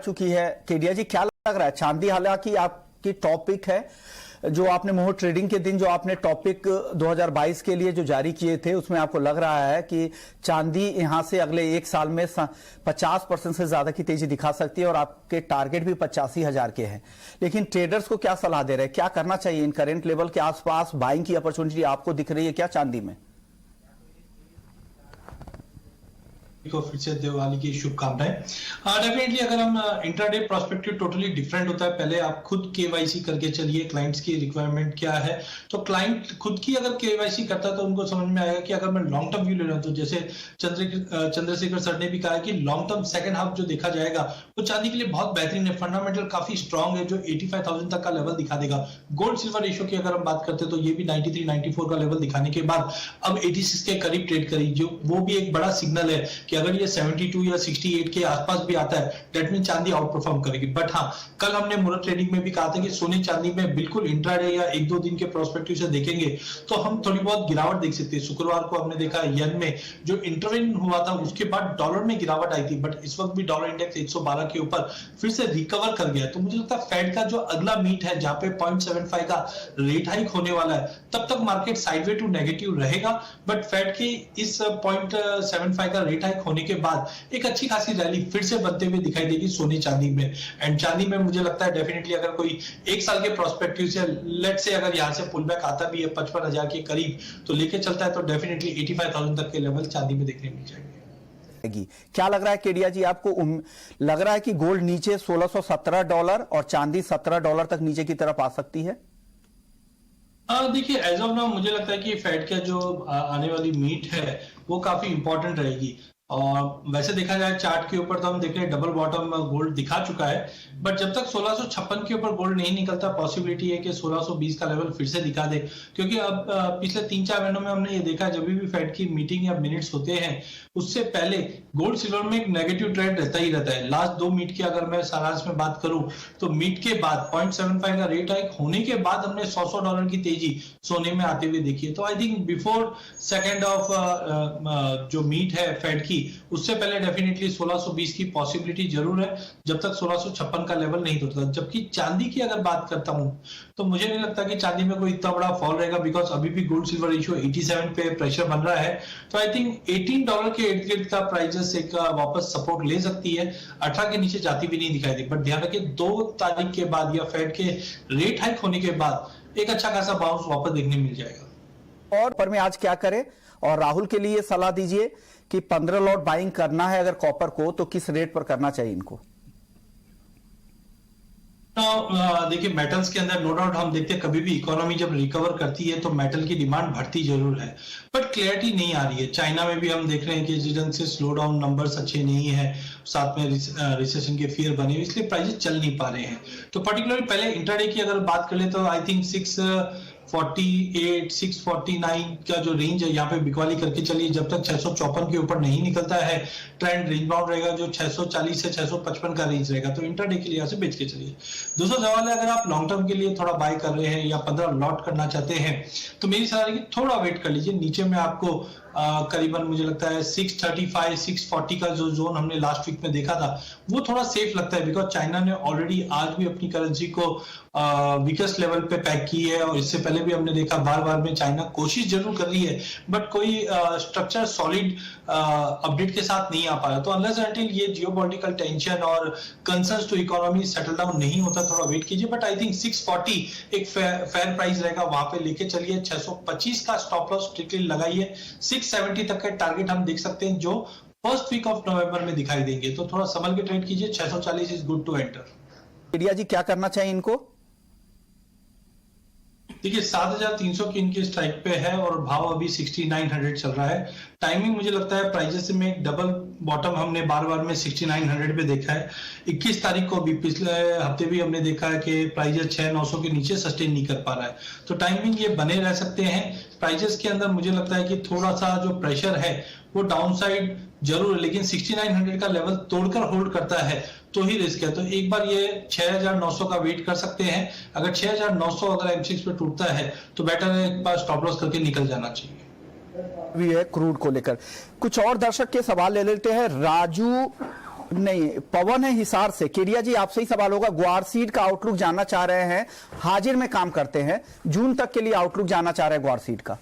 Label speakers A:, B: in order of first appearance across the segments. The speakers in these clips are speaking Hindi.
A: चुकी है। केडिया जी, क्या लग रहा है? चांदी हालांकि आपकी टॉपिक है, जो आपने मोहर ट्रेडिंग के दिन जो आपने टॉपिक 2022 के लिए जो जारी किए थे, उसमें आपको लग रहा है कि चांदी यहां से अगले एक साल में 50% से ज्यादा की तेजी दिखा सकती है और आपके टारगेट भी 85,000 के हैं। लेकिन ट्रेडर्स को क्या सलाह दे रहे हैं, क्या करना चाहिए? इन करेंट लेवल के आसपास बाइंग की अपॉर्चुनिटी आपको दिख रही है क्या चांदी में?
B: को फिर से दिवाली की शुभकामनाएं। डेफिनेटली अगर हम इंट्राडे प्रोस्पेक्टिव टोटली डिफरेंट होता है। पहले आप खुद केवाईसी करके चलिए, क्लाइंट्स की रिक्वायरमेंट क्या है। तो क्लाइंट खुद की अगर केवाईसी करता है तो उनको समझ में आएगा कि अगर मैं लॉन्ग टर्म व्यू ले रहा हूं, तो जैसे चंद्रशेखर सर ने भी कहा है कि लॉन्ग टर्म सेकंड हाफ जो देखा जाएगा वो चांदी के लिए बहुत बेहतरीन है। फंडामेंटल काफी स्ट्रॉन्ग है, जो 85,000 तक का लेवल दिखा देगा। गोल्ड सिल्वर रेशियो की अगर हम बात करते हैं तो ये भी 93-94 का लेवल दिखाने के बाद अब 86 के करीब ट्रेड करी, जो वो भी एक बड़ा सिग्नल है कि अगर ये 72 या 68 के आसपास भी आता है, डेट मीन चांदी आउट परफॉर्म करेगी। बट हाँ, कल हमने मुहूर्त ट्रेडिंग में भी कहा था कि सोने चांदी में बिल्कुल इंट्राडे या एक दो दिन के प्रोस्पेक्टिव से देखेंगे तो हम थोड़ी बहुत गिरावट देख सकते हैं। शुक्रवार को हमने देखा येन में जो इंटरवेन हुआ था, उसके बाद डॉलर में गिरावट आई थी, बट इस वक्त भी डॉलर इंडेक्स 112 के ऊपर फिर से रिकवर कर गया। तो मुझे लगता है फेड का जो अगला मीट है, जहां पे 0.75 का रेट हाइक होने वाला है, तब तक मार्केट साइडवे टू नेगेटिव रहेगा। बट फेड के इस 0.75 का रेट हाइक होने के बाद एक अच्छी खासी रैली फिर से बनते हुए दिखाई देगी सोने चांदी में। एंड चांदी में मुझे लगता है डेफिनेटली अगर कोई एक साल के प्रोस्पेक्टिव से लेट से अगर यहां से पुल बैक आता भी है 55,000 के करीब तो लेके चलता है, तो डेफिनेटली 85,000 तक के लेवल चांदी में देखने मिल जाएंगे।
A: क्या लग रहा है केडिया जी आपको? लग रहा है कि गोल्ड नीचे $1,617 और चांदी $17 तक नीचे की तरफ आ सकती है?
B: देखिए, एज ऑफ नाउ मुझे लगता है कि फेड का जो आने वाली मीट है वो काफी इंपॉर्टेंट रहेगी। और वैसे देखा जाए चार्ट के ऊपर तो हम देख रहे हैं डबल बॉटम गोल्ड दिखा चुका है, बट जब तक 1656 के ऊपर गोल्ड नहीं निकलता, पॉसिबिलिटी है कि 1620 का लेवल फिर से दिखा दे। क्योंकि अब पिछले 3-4 महीनों में हमने ये देखा, जब भी फेड की मीटिंग या मिनट्स होते हैं उससे पहले गोल्ड सिल्वर में एक नेगेटिव ट्रेंड रहता ही रहता है। लास्ट 2 मीट की अगर मैं सारांश में बात करूं तो मीट के बाद 0.75 का रेट हाइक होने के बाद हमने $100 की तेजी सोने में आते हुए देखी है। तो I think before second of जो मीट है फेड की, उससे पहले डेफिनेटली 1620 की पॉसिबिलिटी जरूर है, जब तक 1656 का लेवल नहीं टूटता। जबकि चांदी की अगर बात करता हूं तो मुझे नहीं लगता कि चांदी में कोई इतना बड़ा फॉल रहेगा, बिकॉज अभी भी गोल्ड सिल्वर रेशियो 87 पे प्रेशर बन रहा है। तो आई थिंक $18 के इर्द गिर्द का प्राइजेस एक वापस सपोर्ट ले सकती है। 18 के नीचे जाती भी नहीं दिखाई दी। बट ध्यान रखिए 2 तारीख के बाद या फेड के रेट हाइक होने के बाद एक अच्छा खासा बाउंस वापस देखने मिल जाएगा।
A: और पर में आज क्या करें? और राहुल के लिए सलाह दीजिए कि 15 लॉट बाइंग करना है अगर कॉपर को, तो किस रेट पर करना चाहिए इनको?
B: देखिए, मेटल्स के अंदर नो डाउट हम देखते हैं कभी भी इकोनॉमी जब रिकवर करती है तो मेटल की डिमांड बढ़ती जरूर है, बट क्लियरिटी नहीं आ रही है। चाइना में भी हम देख रहे हैं कि जिस से स्लो डाउन नंबर्स अच्छे नहीं है, साथ में रिसेशन के फियर बने हुए, इसलिए प्राइसेस चल नहीं पा रहे हैं। तो पर्टिकुलरली पहले इंट्राडे की अगर बात कर ले तो आई थिंक 648, 649 का जो रेंज है यहाँ पे बिकवाली करके चलिए। जब तक 654 के ऊपर नहीं निकलता है, ट्रेंड रेंज बाउंड रहेगा, जो 640 से 655 का रेंज रहेगा। तो इंट्राडे के लिए यहाँ से बेच के चलिए। दूसरा सवाल है, अगर आप लॉन्ग टर्म के लिए थोड़ा बाय कर रहे हैं या 15 लॉट करना चाहते हैं तो मेरी सलाह है कि थोड़ा वेट कर लीजिए। नीचे में आपको करीबन मुझे लगता है 635, 640 का जो जोन हमने लास्ट वीक में देखा था वो थोड़ा सेफ लगता है, बिकॉज चाइना ने ऑलरेडी आज भी अपनी करेंसी को वीकेस्ट लेवल पे पैक की है। और इससे पहले भी हमने देखा बार बार में चाइना कोशिश जरूर कर रही है, बट कोई स्ट्रक्चर सॉलिड अपडेट के साथ नहीं आ पाया। तो अनलेस अंटिल ये जियोपॉलिटिकल टेंशन और concerns to economy settle down नहीं होता, थोड़ा वेट कीजिए। बट आई थिंक 640 एक फेयर प्राइस रहेगा, वहां पे लेके चलिए। 625 का स्टॉप लॉस स्ट्रिक्टली लगाइए। 670 तक का टारगेट हम देख सकते हैं, जो फर्स्ट वीक ऑफ नवंबर में दिखाई देंगे। तो थोड़ा संभल के ट्रेड कीजिए। 640 is good to enter.
A: Kedia ji, क्या करना चाहिए इनको?
B: देखिए, 7,300 की इनकी स्ट्राइक पे है और भाव अभी 6,900 चल रहा है। टाइमिंग मुझे लगता है प्राइजेस में एक डबल बॉटम हमने बार बार में 6,900 पे देखा है। 21 तारीख को भी पिछले हफ्ते भी हमने देखा है कि प्राइजेस 6,900 के नीचे सस्टेन नहीं कर पा रहा है। तो टाइमिंग ये बने रह सकते हैं। प्राइजेस के अंदर मुझे लगता है कि थोड़ा सा जो प्रेशर है वो डाउन साइड जरूर है, लेकिन 6,900 का लेवल तोड़कर होल्ड करता है तो ही रिस्क है। तो एक बार ये 6,900 का वेट कर सकते हैं। अगर 6,900 अगर M6 पे टूटता है तो बेटर है एक बार स्टॉप लॉस करके निकल जाना चाहिए।
A: भी है क्रूड को लेकर। कुछ और दर्शक के सवाल ले लेते हैं। राजू नहीं, पवन है हिसार से। केडिया जी, आपसे ही सवाल होगा। ग्वार सीड का आउटलुक जानना चाह रहे हैं, हाजिर में काम करते हैं, जून तक के लिए आउटलुक जानना चाह रहे हैं ग्वार सीड का।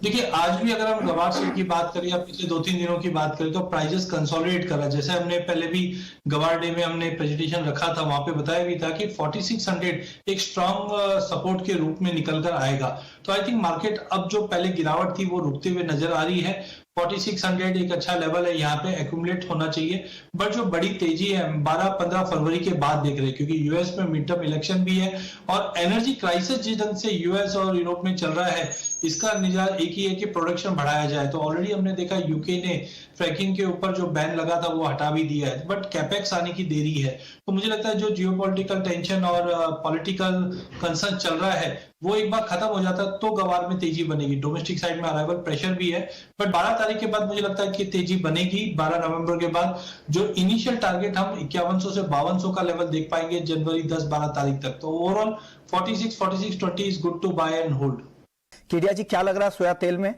B: देखिए, आज भी अगर हम गवार सीड की बात करें या पिछले 2-3 दिनों की बात करें तो प्राइजेस कंसोलिडेट कर रहा है। जैसे हमने पहले भी गवार डे में हमने प्रेजेंटेशन रखा था, वहां पे बताया भी था कि 4600 एक स्ट्रॉन्ग सपोर्ट के रूप में निकल कर आएगा। तो आई थिंक मार्केट अब जो पहले गिरावट थी वो रुकते हुए नजर आ रही है। 4600 एक अच्छा लेवल है, यहाँ पे एक्यूमुलेट होना चाहिए। बट जो बड़ी तेजी है 12-15 फरवरी के बाद देख रहे हैं, क्योंकि यूएस में मिड टर्म इलेक्शन भी है और एनर्जी क्राइसिस जिस ढंग से यूएस और यूरोप में चल रहा है, इसका निजात एक ही है कि प्रोडक्शन बढ़ाया जाए। तो ऑलरेडी हमने देखा यूके ने फ्रैकिंग के ऊपर जो बैन लगा था वो हटा भी दिया है, बट कैपेक्स आने की देरी है। तो मुझे लगता है जो जियोपॉलिटिकल टेंशन और पॉलिटिकल कंसर्न चल रहा है वो एक बार खत्म हो जाता है तो गवार में तेजी बनेगी। डोमेस्टिक साइड में अराइवल प्रेशर भी है, बट 12 तारीख के बाद मुझे लगता है कि तेजी बनेगी। 12 नवंबर के बाद जो इनिशियल टारगेट हम 5100 से 5200 का लेवल देख पाएंगे जनवरी 10-12 तारीख तक। तो overall 46-4620 is good to buy and hold.
A: Kedia ji, क्या लग रहा है सोया तेल में?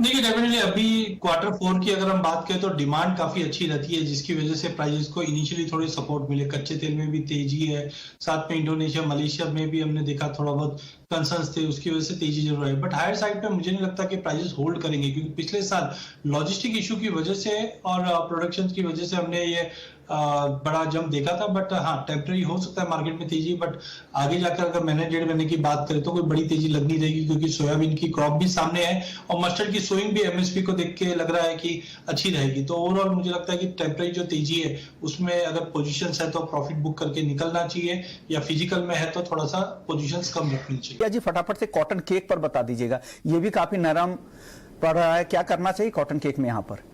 B: देखिए, डेफिनेटली अभी Q4 की अगर हम बात करें तो डिमांड काफी अच्छी रहती है, जिसकी वजह से प्राइसेस को इनिशियली थोड़ी सपोर्ट मिले। कच्चे तेल में भी तेजी है, साथ में इंडोनेशिया मलेशिया में भी हमने देखा थोड़ा बहुत कंसर्न्स थे, उसकी वजह से तेजी जरूर है। बट हायर साइड पे मुझे नहीं लगता कि प्राइसेस होल्ड करेंगे, क्योंकि पिछले साल लॉजिस्टिक इशू की वजह से और प्रोडक्शन की वजह से हमने ये बड़ा जंप देखा था। बट हाँ, टेम्पररी हो सकता है मार्केट में तेजी, बट आगे जाकर अगर महीने 1.5 महीने की बात करें तो कोई बड़ी तेजी लग नहीं रहेगी, क्योंकि सोयाबीन की क्रॉप भी सामने है और मस्टर्ड की सोइंग भी एमएसपी को देख के लग रहा है कि अच्छी रहेगी। तो ओवरऑल मुझे लगता है कि टेम्पररी जो तेजी है उसमें अगर पोजीशंस है तो प्रॉफिट बुक करके निकलना चाहिए, या फिजिकल में है तो थोड़ा सा पोजीशंस कम रखनी चाहिए।
A: जी, फटाफट से कॉटन केक पर बता दीजिएगा, ये भी काफी नरम पड़ रहा है, क्या करना चाहिए कॉटन केक में यहाँ पर?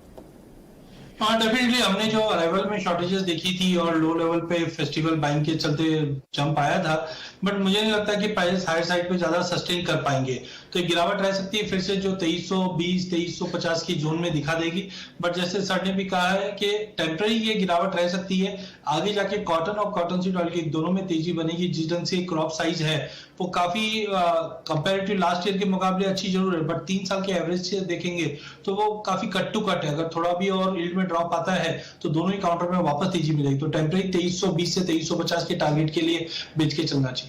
B: हाँ, डेफिनेटली हमने जो अराइवल में शॉर्टेजेस देखी थी और लो लेवल पे फेस्टिवल बाइंग के चलते जंप आया था, बट मुझे नहीं लगता कि प्राइस हायर साइड पे ज्यादा सस्टेन कर पाएंगे। तो एक गिरावट रह सकती है फिर से जो 2320 2350 की जोन में दिखा देगी। बट जैसे सर ने भी कहा है कि टेम्पररी ये गिरावट रह सकती है, आगे जाके कॉटन और कॉटन सीड ऑयल की दोनों में तेजी बनेगी। जिस ढंग से क्रॉप साइज है वो काफी कंपेरेटिव लास्ट ईयर के मुकाबले अच्छी जरूर है, बट 3 साल के एवरेज से देखेंगे तो वो काफी कट टू कट है। अगर थोड़ा भी और यील्ड में ड्रॉप आता है तो दोनों ही काउंटर में वापस तेजी मिलेगी। तो टेम्पररी 2320 से 2350 के टारगेट के लिए बेच के चलना चाहिए।